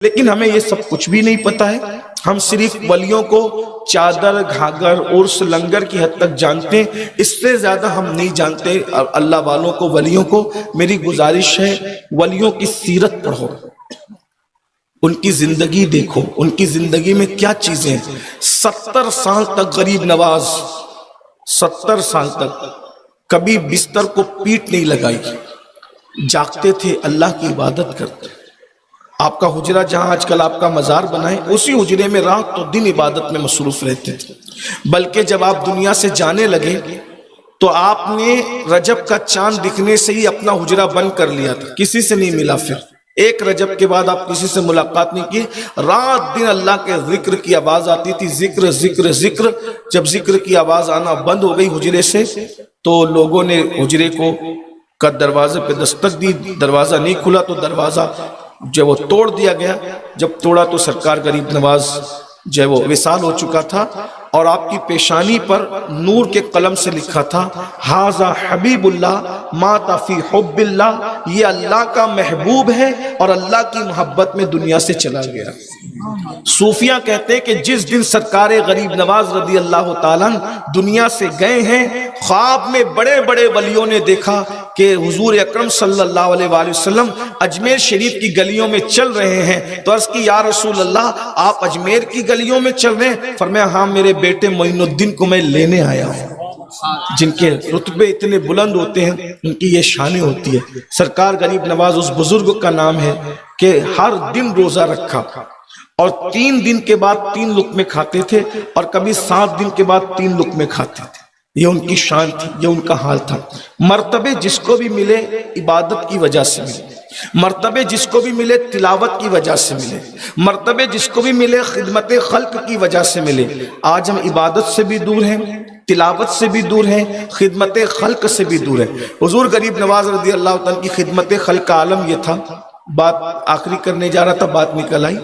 لیکن ہمیں یہ سب کچھ بھی نہیں پتا ہے. ہم صرف ولیوں کو چادر گھاگھر عرس لنگر کی حد تک جانتے ہیں، اس سے زیادہ ہم نہیں جانتے اللہ والوں کو ولیوں کو. میری گزارش ہے ولیوں کی سیرت پڑھو، ان کی زندگی دیکھو، ان کی زندگی میں کیا چیزیں ہیں. 70 سال تک غریب نواز 70 سال تک کبھی بستر کو پیٹ نہیں لگائی، جاگتے تھے، اللہ کی عبادت کرتے. آپ کا حجرہ جہاں آج کل آپ کا مزار بنا ہے، اسی حجرے میں رات و دن عبادت میں مصروف رہتے تھے. بلکہ جب آپ دنیا سے جانے لگے تو آپ نے رجب کا چاند دکھنے سے ہی اپنا حجرہ بند کر لیا تھا، کسی سے نہیں ملا. پھر ایک رجب کے بعد آپ کسی سے ملاقات نہیں کی. رات دن اللہ کے ذکر کی آواز آتی تھی، ذکر ذکر ذکر. جب ذکر کی آواز آنا بند ہو گئی حجرے سے تو لوگوں نے حجرے کا دروازے پہ دستک دی، دروازہ نہیں کھلا تو دروازہ جو وہ توڑ دیا گیا. جب توڑا تو سرکار غریب نواز جو وہ وصال ہو چکا تھا، اور آپ کی پیشانی پر نور کے قلم سے لکھا تھا ھذا حبیب اللہ مات فی حب اللہ، یہ اللہ کا محبوب ہے اور اللہ کی محبت میں دنیا سے چلا گیا. صوفیہ کہتے ہیں کہ جس دن سرکار غریب نواز رضی اللہ تعالیٰ دنیا سے گئے ہیں، خواب میں بڑے بڑے ولیوں نے دیکھا کہ حضور اکرم صلی اللہ علیہ وآلہ وسلم اجمیر شریف کی گلیوں میں چل رہے ہیں. تو عرض کی یا رسول اللہ آپ اجمیر کی گلیوں میں چل رہے ہیں؟ فرمایا ہاں میرے بیٹے معین الدین کو میں لینے آیا ہوں. جن کے رتبے اتنے بلند ہوتے ہیں ان کی یہ شانیں ہوتی ہے. سرکار غریب نواز اس بزرگ کا نام ہے کہ ہر دن روزہ رکھا اور 3 دن کے بعد 3 لقمے کھاتے تھے اور کبھی 7 دن کے بعد 3 لقمے کھاتے تھے. یہ ان کی شان تھی، یہ ان کا حال تھا. مرتبے جس کو بھی ملے عبادت کی وجہ سے ملے، مرتبے جس کو بھی ملے تلاوت کی وجہ سے ملے، مرتبے جس کو بھی ملے خدمت خلق کی وجہ سے ملے. آج ہم عبادت سے بھی دور ہیں، تلاوت سے بھی دور ہیں، خدمت خلق سے بھی دور ہیں. حضور غریب نواز رضی اللہ تعالیٰ کی خدمت خلق کا عالم یہ تھا. بات آخری کرنے جا رہا تھا، بات نکل آئی.